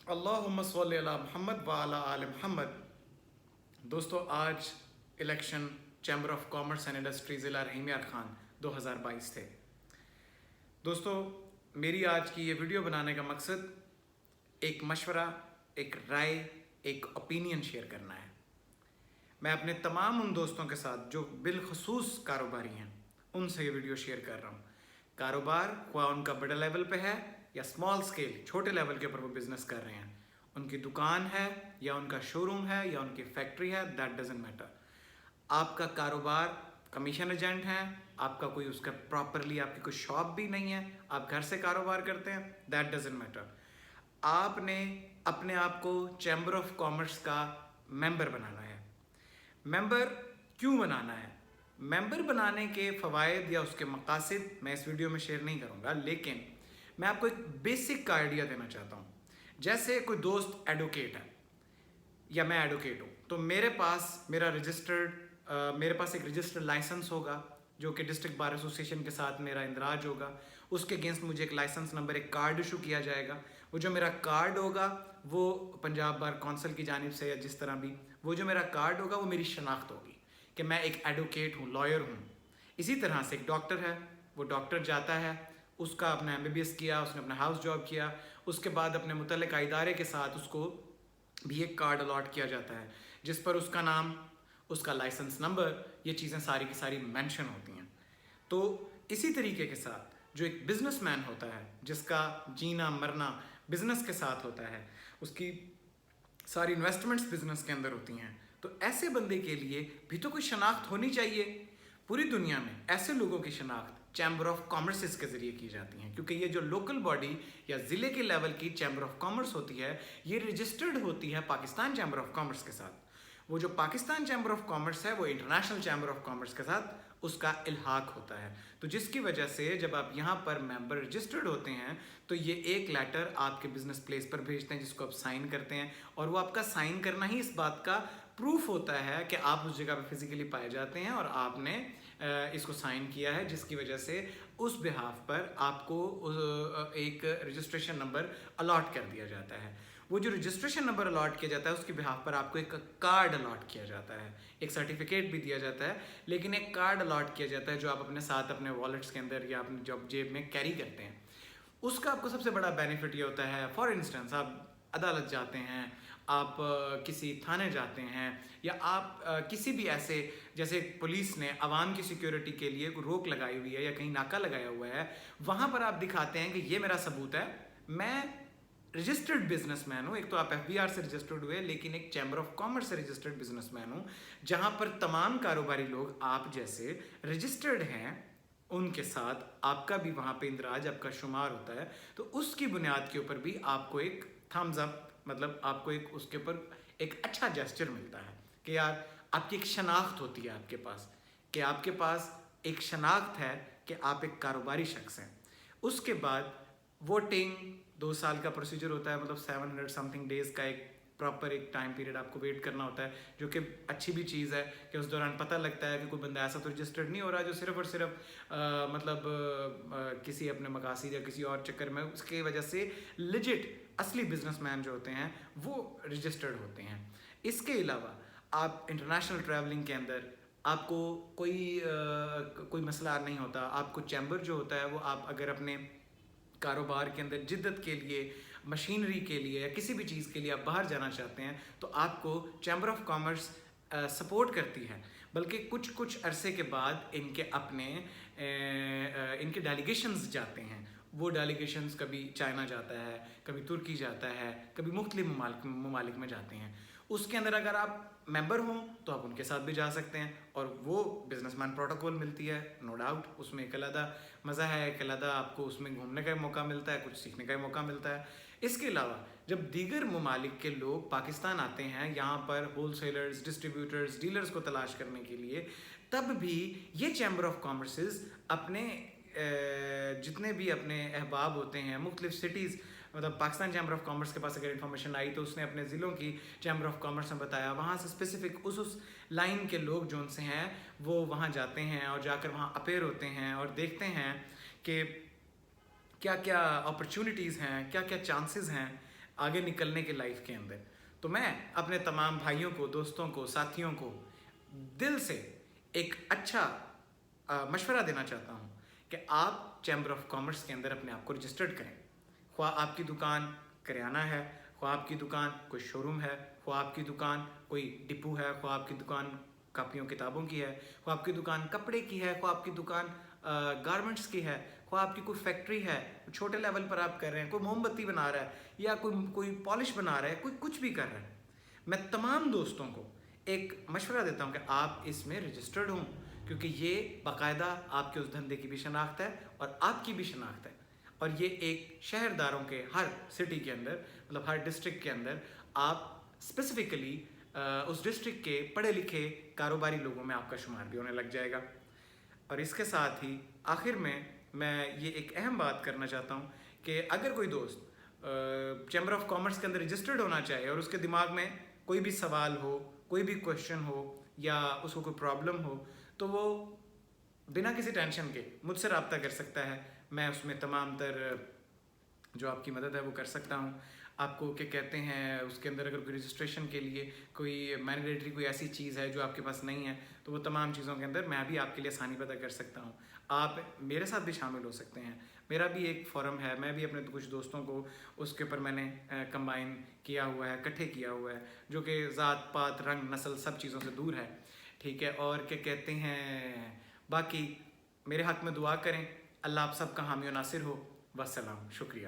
اللہم صلی علی محمد وعلی آل محمد۔ دوستو آج election chamber of commerce and industry ضلع رحیم یار خان 2022 تھے۔ دوستو میری آج کی یہ ویڈیو بنانے کا مقصد ایک مشورہ، ایک رائے، ایک اوپینین شیئر کرنا ہے۔ میں اپنے تمام ان دوستوں کے ساتھ جو بالخصوص کاروباری ہیں ان سے یہ ویڈیو شیئر کر رہا ہوں۔ کاروبار خواہ ان کا بڑا لیول پہ ہے یا اسمال سکیل چھوٹے لیول کے اوپر وہ بزنس کر رہے ہیں، ان کی دکان ہے یا ان کا شو روم ہے یا ان کی فیکٹری ہے، دیٹ ڈزنٹ میٹر۔ آپ کا کاروبار کمیشن ایجنٹ ہیں، آپ کا کوئی اس کا پراپرلی آپ کی کوئی شاپ بھی نہیں ہے، آپ گھر سے کاروبار کرتے ہیں، دیٹ ڈزنٹ میٹر۔ آپ نے اپنے آپ کو چیمبر آف کامرس کا ممبر بنانا ہے۔ ممبر کیوں بنانا ہے؟ ممبر بنانے کے فوائد یا اس کے مقاصد میں اس ویڈیو میں شیئر نہیں کروں گا، لیکن میں آپ کو ایک بیسک کا آئیڈیا دینا چاہتا ہوں۔ جیسے کوئی دوست ایڈوکیٹ ہے یا میں ایڈوکیٹ ہوں، تو میرے پاس ایک رجسٹرڈ لائسنس ہوگا جو کہ ڈسٹرکٹ بار ایسوسیشن کے ساتھ میرا اندراج ہوگا۔ اس کے اگینسٹ مجھے ایک لائسنس نمبر، ایک کارڈ ایشو کیا جائے گا۔ وہ جو میرا کارڈ ہوگا وہ پنجاب بار کونسل کی جانب سے یا جس طرح بھی وہ جو میرا کارڈ ہوگا وہ میری شناخت ہوگی کہ میں ایک ایڈوکیٹ ہوں، لائر ہوں۔ اسی طرح سے ایک ڈاکٹر ہے، وہ ڈاکٹر جاتا ہے، اس کا اپنا MBBS کیا، اس نے اپنا ہاؤس جاب کیا، اس کے بعد اپنے متعلقہ ادارے کے ساتھ اس کو بھی ایک کارڈ الاٹ کیا جاتا ہے جس پر اس کا نام، اس کا لائسنس نمبر، یہ چیزیں ساری کی ساری مینشن ہوتی ہیں۔ تو اسی طریقے کے ساتھ جو ایک بزنس مین ہوتا ہے جس کا جینا مرنا بزنس کے ساتھ ہوتا ہے، اس کی ساری انویسٹمنٹس بزنس کے اندر ہوتی ہیں، تو ایسے بندے کے لیے بھی تو کوئی شناخت ہونی چاہیے۔ پوری دنیا میں ایسے لوگوں کی شناخت چیمبر آف کامرس کے ذریعے کی جاتی ہیں، کیونکہ یہ جو لوکل باڈی یا ضلع کے لیول کی چیمبر آف کامرس ہوتی ہے یہ رجسٹرڈ ہوتی ہے پاکستان چیمبر آف کامرس کے ساتھ۔ وہ جو پاکستان چیمبر آف کامرس ہے وہ انٹرنیشنل چیمبر آف کامرس کے ساتھ اس کا الحاق ہوتا ہے، تو جس کی وجہ سے جب آپ یہاں پر ممبر رجسٹرڈ ہوتے ہیں تو یہ ایک لیٹر آپ کے بزنس پلیس پر بھیجتے ہیں جس کو آپ سائن کرتے ہیں، اور وہ آپ کا سائن کرنا ہی اس بات کا پروف ہوتا ہے کہ آپ اس جگہ پہ فزیکلی پائے جاتے ہیں اور آپ نے اس کو سائن کیا ہے، جس کی وجہ سے اس بہاف پر آپ کو ایک رجسٹریشن نمبر الاٹ کر دیا جاتا ہے۔ وہ جو رجسٹریشن نمبر الاٹ کیا جاتا ہے اس کی بہاف پر آپ کو ایک کارڈ الاٹ کیا جاتا ہے، ایک سرٹیفکیٹ بھی دیا جاتا ہے، لیکن ایک کارڈ الاٹ کیا جاتا ہے جو آپ اپنے ساتھ اپنے والیٹس کے اندر یا اپنی جیب میں کیری کرتے ہیں۔ اس کا آپ کو سب سے بڑا بینیفٹ یہ ہوتا ہے، فار انسٹنس آپ عدالت جاتے ہیں، آپ کسی تھانے جاتے ہیں، یا آپ کسی بھی ایسے، جیسے پولیس نے عوام کی سیکیورٹی کے لیے کوئی روک لگائی ہوئی ہے یا کہیں ناکہ لگایا ہوا ہے، وہاں پر آپ دکھاتے ہیں کہ یہ میرا ثبوت ہے، میں رجسٹرڈ بزنس مین ہوں۔ ایک تو آپ FBR سے رجسٹرڈ ہوئے، لیکن ایک چیمبر آف کامرس سے رجسٹرڈ بزنس مین ہوں، جہاں پر تمام کاروباری لوگ آپ جیسے رجسٹرڈ ہیں، ان کے ساتھ آپ کا بھی وہاں پہ اندراج، آپ کا شمار ہوتا ہے، تو اس کی بنیاد کے اوپر بھی آپ کو ایک تھمز اپ، مطلب آپ کو ایک اس کے اوپر ایک اچھا جیسچر ملتا ہے کہ یار آپ کی ایک شناخت ہوتی ہے، آپ کے پاس کہ آپ کے پاس ایک شناخت ہے کہ آپ ایک کاروباری شخص ہیں۔ اس کے بعد ووٹنگ 2 سال کا پروسیجر ہوتا ہے، مطلب 700 سم تھنگ ڈیز کا ایک پراپر ایک ٹائم پیریڈ آپ کو ویٹ کرنا ہوتا ہے، جو کہ اچھی بھی چیز ہے کہ اس دوران پتہ لگتا ہے کہ کوئی بندہ ایسا تو رجسٹرڈ نہیں ہو رہا جو صرف اور صرف مطلب کسی اپنے مقاصد یا کسی اور چکر میں، اس کی وجہ سے لیجٹ اصلی بزنس مین جو ہوتے ہیں وہ رجسٹرڈ ہوتے ہیں۔ اس کے علاوہ آپ انٹرنیشنل ٹریولنگ کے اندر آپ کو کوئی مسئلہ نہیں ہوتا۔ آپ کو چیمبر جو ہوتا ہے وہ آپ اگر اپنے کاروبار کے اندر جدت کے لیے، مشینری کے لیے یا کسی بھی چیز کے لیے آپ باہر جانا چاہتے ہیں تو آپ کو چیمبر آف کامرس سپورٹ کرتی ہے، بلکہ کچھ عرصے کے بعد ان کے ڈیلیگیشنز جاتے ہیں۔ وہ ڈیلیگیشنز کبھی چائنا جاتا ہے، کبھی ترکی جاتا ہے، کبھی مختلف ممالک میں جاتے ہیں۔ اس کے اندر اگر آپ ممبر ہوں تو آپ ان کے ساتھ بھی جا سکتے ہیں، اور وہ بزنس مین پروٹوکول ملتی ہے، نو ڈاؤٹ اس میں ایک علیحدہ مزہ ہے، ایک علیحدہ آپ کو اس میں گھومنے کا موقع ملتا ہے، کچھ سیکھنے کا موقع ملتا ہے۔ اس کے علاوہ جب دیگر ممالک کے لوگ پاکستان آتے ہیں یہاں پر ہول سیلرز، ڈسٹریبیوٹرز، ڈیلرز کو تلاش کرنے کے لیے، تب بھی یہ چیمبر آف کامرسز اپنے جتنے بھی اپنے احباب ہوتے ہیں مختلف سٹیز، مطلب پاکستان چیمبر آف کامرس کے پاس اگر انفارمیشن آئی تو اس نے اپنے ضلعوں کی چیمبر آف کامرس میں بتایا، وہاں سے اسپیسیفک اس لائن کے لوگ جو ان سے ہیں وہ وہاں جاتے ہیں اور جا کر وہاں اپیئر ہوتے ہیں اور دیکھتے ہیں کہ کیا کیا اپرچونٹیز ہیں، کیا کیا چانسز ہیں آگے نکلنے کے لائف کے اندر. تو میں اپنے تمام بھائیوں کو، دوستوں کو، ساتھیوں کو دل سے ایک اچھا مشورہ دینا چاہتا ہوں کہ آپ چیمبر آف کامرس کے اندر اپنے آپ کو رجسٹرڈ کریں. خواہ آپ کی دکان کریانہ ہے، خواہ آپ کی دکان کوئی شو روم ہے، خواہ آپ کی دکان کوئی ڈپو ہے، خواہ آپ کی دکان کاپیوں کتابوں کی ہے، خواہ آپ کی دکان کپڑے کی ہے، خواہ آپ کی دکان گارمنٹس کی ہے، خواہ آپ کی کوئی فیکٹری ہے، چھوٹے لیول پر آپ کر رہے ہیں، کوئی موم بتی بنا رہا ہے یا کوئی پالش بنا رہا ہے، کوئی کچھ بھی کر رہا ہے، میں تمام دوستوں کو ایک مشورہ دیتا ہوں کہ آپ اس میں رجسٹرڈ ہوں، کیونکہ یہ باقاعدہ آپ کے اس دھندے کی بھی شناخت ہے اور آپ کی بھی شناخت ہے. اور یہ ایک شہرداروں کے ہر سٹی کے اندر، مطلب ہر ڈسٹرکٹ کے اندر آپ اسپیسیفکلی اس ڈسٹرکٹ کے پڑھے لکھے کاروباری لوگوں میں آپ کا شمار بھی ہونے لگ جائے گا. اور اس کے ساتھ ہی آخر میں یہ ایک اہم بات کرنا چاہتا ہوں کہ اگر کوئی دوست چیمبر آف کامرس کے اندر رجسٹرڈ ہونا چاہے اور اس کے دماغ میں کوئی بھی سوال ہو، کوئی بھی کویشچن ہو یا اس کو کوئی پرابلم ہو، تو وہ بنا کسی ٹینشن کے مجھ سے رابطہ کر سکتا ہے. میں اس میں تمام تر جو آپ کی مدد ہے وہ کر سکتا ہوں. آپ کو کیا کہتے ہیں، اس کے اندر اگر کوئی رجسٹریشن کے لیے کوئی مینڈیٹری کوئی ایسی چیز ہے جو آپ کے پاس نہیں ہے، تو وہ تمام چیزوں کے اندر میں بھی آپ کے لیے آسانی پیدا کر سکتا ہوں. آپ میرے ساتھ بھی شامل ہو سکتے ہیں. میرا بھی ایک فورم ہے، میں بھی اپنے کچھ دوستوں کو اس کے اوپر میں نے کمبائن کیا ہوا ہے، اکٹھے کیا ہوا ہے، جو کہ ذات پات رنگ نسل سب چیزوں سے دور ہے. ٹھیک ہے. اور کیا کہتے ہیں، باقی میرے حق میں دعا کریں. اللہ آپ سب کا حامی و ناصر ہو. والسلام. شکریہ.